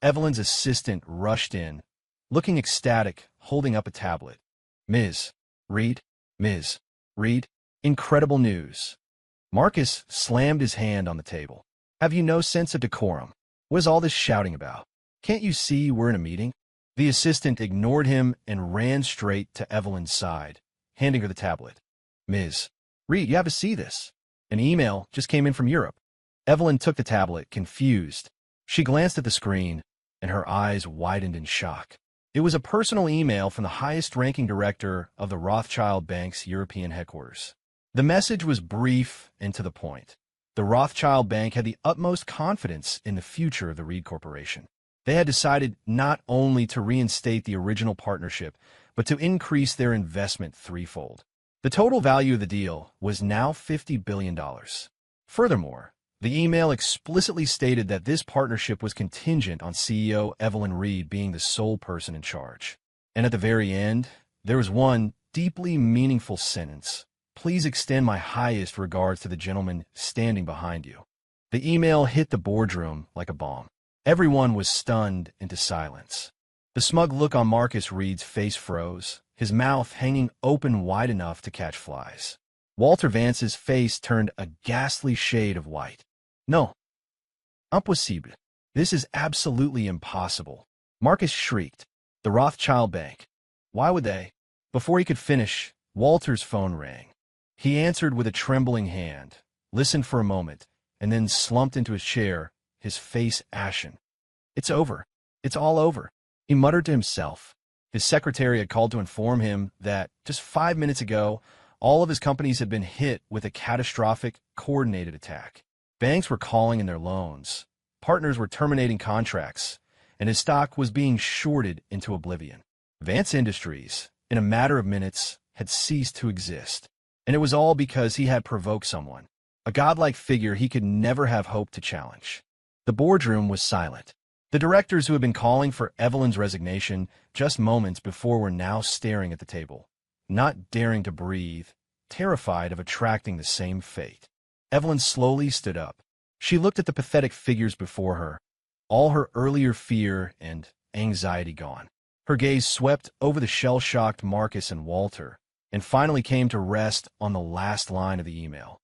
Evelyn's assistant rushed in, looking ecstatic, holding up a tablet. Ms. Reed, Ms. Reed, incredible news. Marcus slammed his hand on the table. Have you no sense of decorum? What is all this shouting about? Can't you see we're in a meeting? The assistant ignored him and ran straight to Evelyn's side, handing her the tablet. Ms. Reed, you have to see this. An email just came in from Europe. Evelyn took the tablet, confused. She glanced at the screen, and her eyes widened in shock. It was a personal email from the highest-ranking director of the Rothschild Bank's European headquarters. The message was brief and to the point. The Rothschild Bank had the utmost confidence in the future of the Reed Corporation. They had decided not only to reinstate the original partnership, but to increase their investment threefold. The total value of the deal was now $50 billion. Furthermore, the email explicitly stated that this partnership was contingent on CEO Evelyn Reed being the sole person in charge. And at the very end, there was one deeply meaningful sentence. Please extend my highest regards to the gentleman standing behind you. The email hit the boardroom like a bomb. Everyone was stunned into silence. The smug look on Marcus Reed's face froze, his mouth hanging open wide enough to catch flies. Walter Vance's face turned a ghastly shade of white. No. Impossible. This is absolutely impossible. Marcus shrieked. The Rothschild Bank. Why would they? Before he could finish, Walter's phone rang. He answered with a trembling hand, listened for a moment, and then slumped into his chair, his face ashen. It's over. It's all over. He muttered to himself. His secretary had called to inform him that, just 5 minutes ago, all of his companies had been hit with a catastrophic, coordinated attack. Banks were calling in their loans. Partners were terminating contracts, and his stock was being shorted into oblivion. Vance Industries, in a matter of minutes, had ceased to exist. And it was all because he had provoked someone, a godlike figure he could never have hoped to challenge. The boardroom was silent. The directors who had been calling for Evelyn's resignation just moments before were now staring at the table, not daring to breathe, terrified of attracting the same fate. Evelyn slowly stood up. She looked at the pathetic figures before her, all her earlier fear and anxiety gone. Her gaze swept over the shell-shocked Marcus and Walter, and finally came to rest on the last line of the email.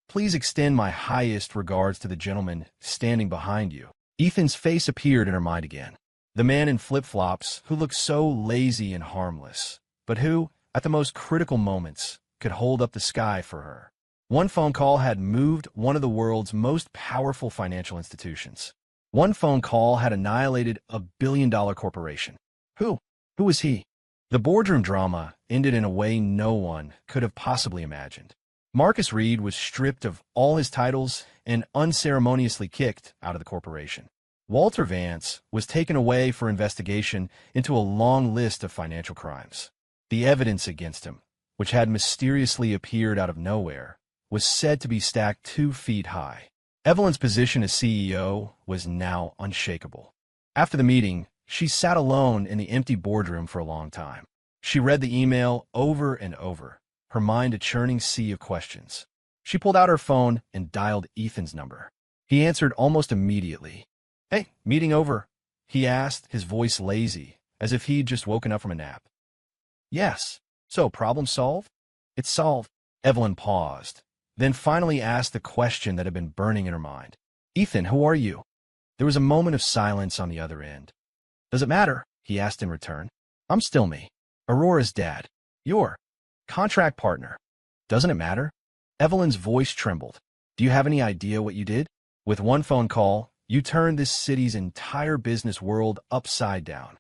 Please extend my highest regards to the gentleman standing behind you. Ethan's face appeared in her mind again. The man in flip-flops who looked so lazy and harmless, but who, at the most critical moments, could hold up the sky for her. One phone call had moved one of the world's most powerful financial institutions. One phone call had annihilated a billion-dollar corporation. Who? Who was he? The boardroom drama ended in a way no one could have possibly imagined. Marcus Reed was stripped of all his titles and unceremoniously kicked out of the corporation. Walter Vance was taken away for investigation into a long list of financial crimes. The evidence against him, which had mysteriously appeared out of nowhere, was said to be stacked 2 feet high. Evelyn's position as CEO was now unshakable. After the meeting, she sat alone in the empty boardroom for a long time. She read the email over and over, her mind a churning sea of questions. She pulled out her phone and dialed Ethan's number. He answered almost immediately. Hey, meeting over, he asked, his voice lazy, as if he'd just woken up from a nap. Yes. So, problem solved? It's solved. Evelyn paused, then finally asked the question that had been burning in her mind. Ethan, who are you? There was a moment of silence on the other end. Does it matter? He asked in return. I'm still me. Aurora's dad. Your contract partner. Doesn't it matter? Evelyn's voice trembled. Do you have any idea what you did? With one phone call, you turned this city's entire business world upside down.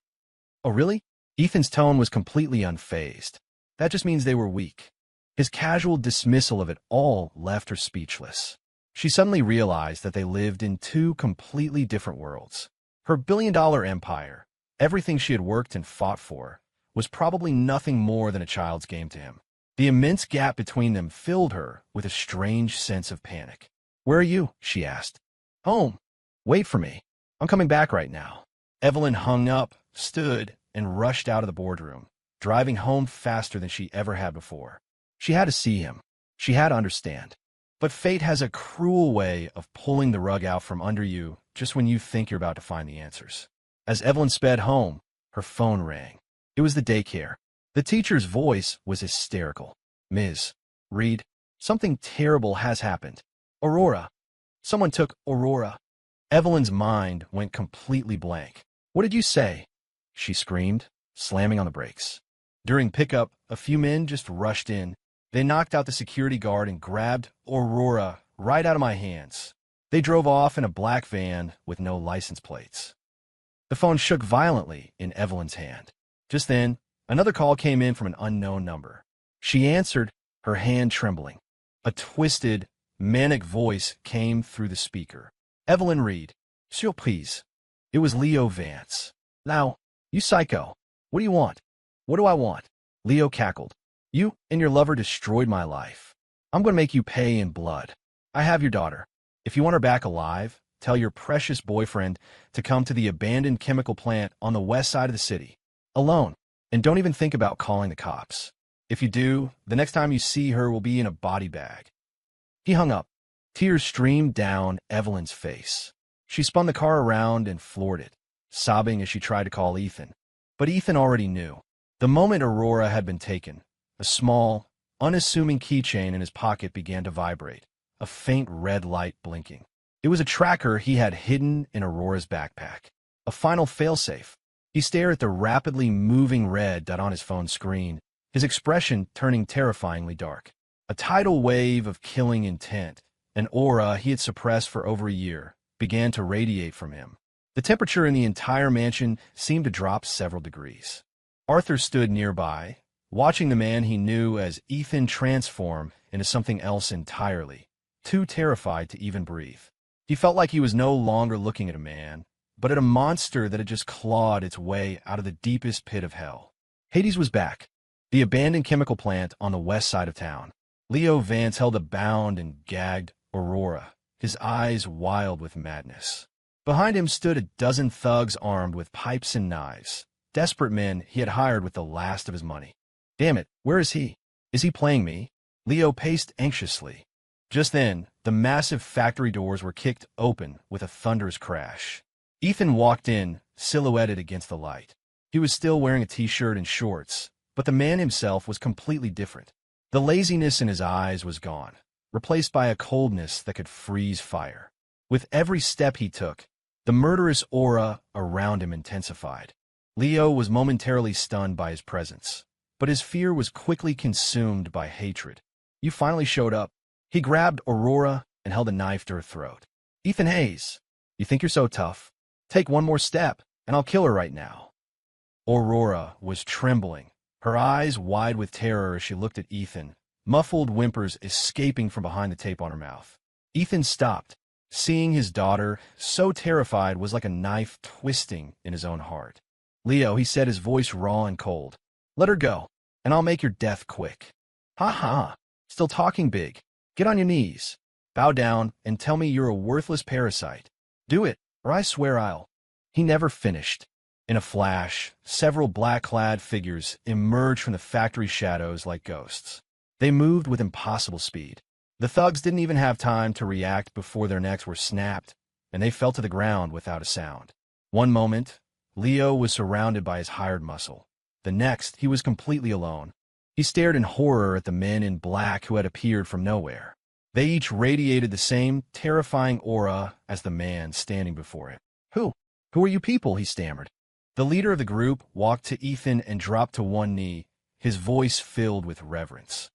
Oh, really? Ethan's tone was completely unfazed. That just means they were weak. His casual dismissal of it all left her speechless. She suddenly realized that they lived in 2 completely different worlds. Her billion-dollar empire, everything she had worked and fought for, was probably nothing more than a child's game to him. The immense gap between them filled her with a strange sense of panic. Where are you? She asked. Home. Wait for me. I'm coming back right now. Evelyn hung up, stood, and rushed out of the boardroom, driving home faster than she ever had before. She had to see him. She had to understand. But fate has a cruel way of pulling the rug out from under you just when you think you're about to find the answers. As Evelyn sped home, her phone rang. It was the daycare. The teacher's voice was hysterical. Ms. Reed, something terrible has happened. Aurora. Someone took Aurora. Evelyn's mind went completely blank. What did you say? She screamed, slamming on the brakes. During pickup, a few men just rushed in. They knocked out the security guard and grabbed Aurora right out of my hands. They drove off in a black van with no license plates. The phone shook violently in Evelyn's hand. Just then, another call came in from an unknown number. She answered, her hand trembling. A twisted, manic voice came through the speaker. Evelyn Reed. Surprise. It was Leo Vance. Now, you psycho. What do you want? What do I want? Leo cackled. You and your lover destroyed my life. I'm going to make you pay in blood. I have your daughter. If you want her back alive, tell your precious boyfriend to come to the abandoned chemical plant on the west side of the city. Alone. And don't even think about calling the cops. If you do, the next time you see her will be in a body bag. He hung up. Tears streamed down Evelyn's face. She spun the car around and floored it, sobbing as she tried to call Ethan. But Ethan already knew. The moment Aurora had been taken, a small, unassuming keychain in his pocket began to vibrate, a faint red light blinking. It was a tracker he had hidden in Aurora's backpack. A final failsafe. He stared at the rapidly moving red dot on his phone screen, his expression turning terrifyingly dark. A tidal wave of killing intent, an aura he had suppressed for over a year, began to radiate from him. The temperature in the entire mansion seemed to drop several degrees. Arthur stood nearby, watching the man he knew as Ethan transform into something else entirely, too terrified to even breathe. He felt like he was no longer looking at a man, but at a monster that had just clawed its way out of the deepest pit of hell. Hades was back, the abandoned chemical plant on the west side of town. Leo Vance held a bound and gagged Aurora, his eyes wild with madness. Behind him stood a dozen thugs armed with pipes and knives, desperate men he had hired with the last of his money. Damn it, where is he? Is he playing me? Leo paced anxiously. Just then, the massive factory doors were kicked open with a thunderous crash. Ethan walked in, silhouetted against the light. He was still wearing a t-shirt and shorts, but the man himself was completely different. The laziness in his eyes was gone, replaced by a coldness that could freeze fire. With every step he took, the murderous aura around him intensified. Leo was momentarily stunned by his presence, but his fear was quickly consumed by hatred. You finally showed up. He grabbed Aurora and held a knife to her throat. Ethan Hayes, you think you're so tough? Take one more step, and I'll kill her right now. Aurora was trembling, her eyes wide with terror as she looked at Ethan, muffled whimpers escaping from behind the tape on her mouth. Ethan stopped. Seeing his daughter, so terrified, was like a knife twisting in his own heart. Leo, he said, his voice raw and cold. Let her go, and I'll make your death quick. Ha ha, still talking big. Get on your knees, bow down, and tell me you're a worthless parasite. Do it, or I swear I'll. He never finished. In a flash, several black-clad figures emerged from the factory shadows like ghosts. They moved with impossible speed. The thugs didn't even have time to react before their necks were snapped, and they fell to the ground without a sound. One moment, Leo was surrounded by his hired muscle. The next, he was completely alone. He stared in horror at the men in black who had appeared from nowhere. They each radiated the same terrifying aura as the man standing before him. Who are you people? He stammered. The leader of the group walked to Ethan and dropped to one knee, his voice filled with reverence.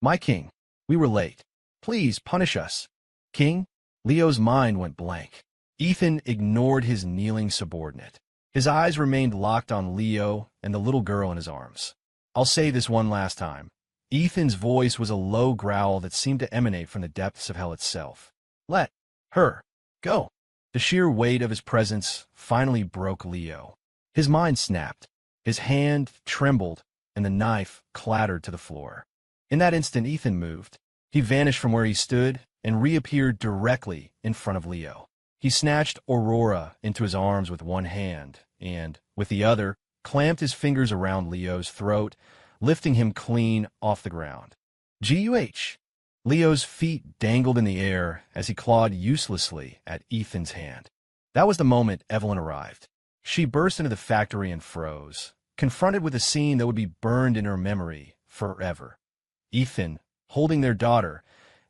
My king, we were late. Please punish us. King? Leo's mind went blank. Ethan ignored his kneeling subordinate. His eyes remained locked on Leo and the little girl in his arms. I'll say this one last time. Ethan's voice was a low growl that seemed to emanate from the depths of hell itself. Let her go. The sheer weight of his presence finally broke Leo. His mind snapped. His hand trembled, and the knife clattered to the floor. In that instant, Ethan moved. He vanished from where he stood and reappeared directly in front of Leo. He snatched Aurora into his arms with one hand and, with the other, clamped his fingers around Leo's throat, lifting him clean off the ground. G.U.H. Leo's feet dangled in the air as he clawed uselessly at Ethan's hand. That was the moment Evelyn arrived. She burst into the factory and froze, confronted with a scene that would be burned in her memory forever. Ethan, holding their daughter,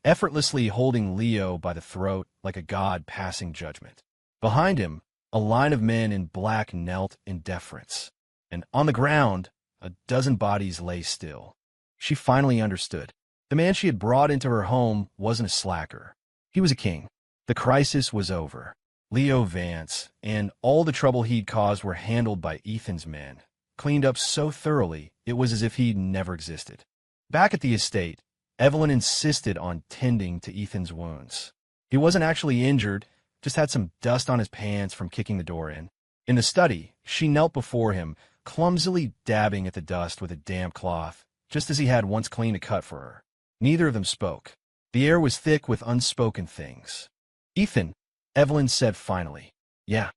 effortlessly holding Leo by the throat like a god passing judgment. Behind him, a line of men in black knelt in deference, and on the ground, a dozen bodies lay still. She finally understood. The man she had brought into her home wasn't a slacker. He was a king. The crisis was over. Leo Vance and all the trouble he'd caused were handled by Ethan's men, cleaned up so thoroughly it was as if he'd never existed. Back at the estate, Evelyn insisted on tending to Ethan's wounds. He wasn't actually injured, just had some dust on his pants from kicking the door in. In the study, she knelt before him, clumsily dabbing at the dust with a damp cloth, just as he had once cleaned a cut for her. Neither of them spoke. The air was thick with unspoken things. "Ethan," Evelyn said finally. "Yeah."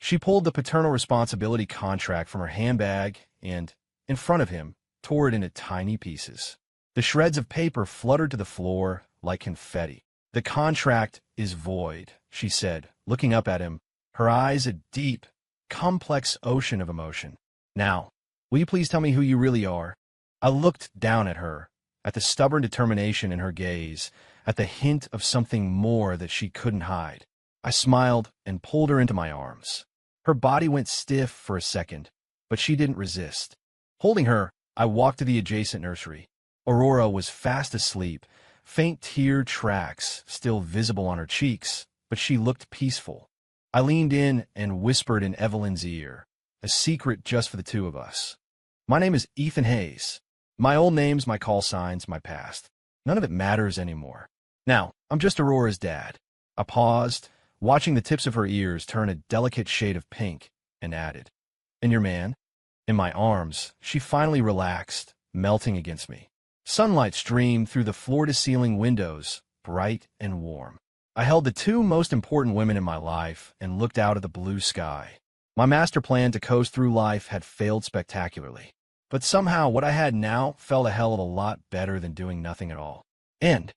She pulled the paternal responsibility contract from her handbag and, in front of him, tore it into tiny pieces. The shreds of paper fluttered to the floor like confetti. "The contract is void," she said, looking up at him, her eyes a deep, complex ocean of emotion. "Now, will you please tell me who you really are?" I looked down at her, at the stubborn determination in her gaze, at the hint of something more that she couldn't hide. I smiled and pulled her into my arms. Her body went stiff for a second, but she didn't resist. Holding her, I walked to the adjacent nursery. Aurora was fast asleep, faint tear tracks still visible on her cheeks, but she looked peaceful. I leaned in and whispered in Evelyn's ear, a secret just for the two of us. "My name is Ethan Hayes. My old names, my call signs, my past. None of it matters anymore. Now, I'm just Aurora's dad." I paused, watching the tips of her ears turn a delicate shade of pink, and added, "And your man?" In my arms, she finally relaxed, melting against me. Sunlight streamed through the floor-to-ceiling windows, bright and warm. I held the two most important women in my life and looked out at the blue sky. My master plan to coast through life had failed spectacularly. But somehow what I had now felt a hell of a lot better than doing nothing at all. End.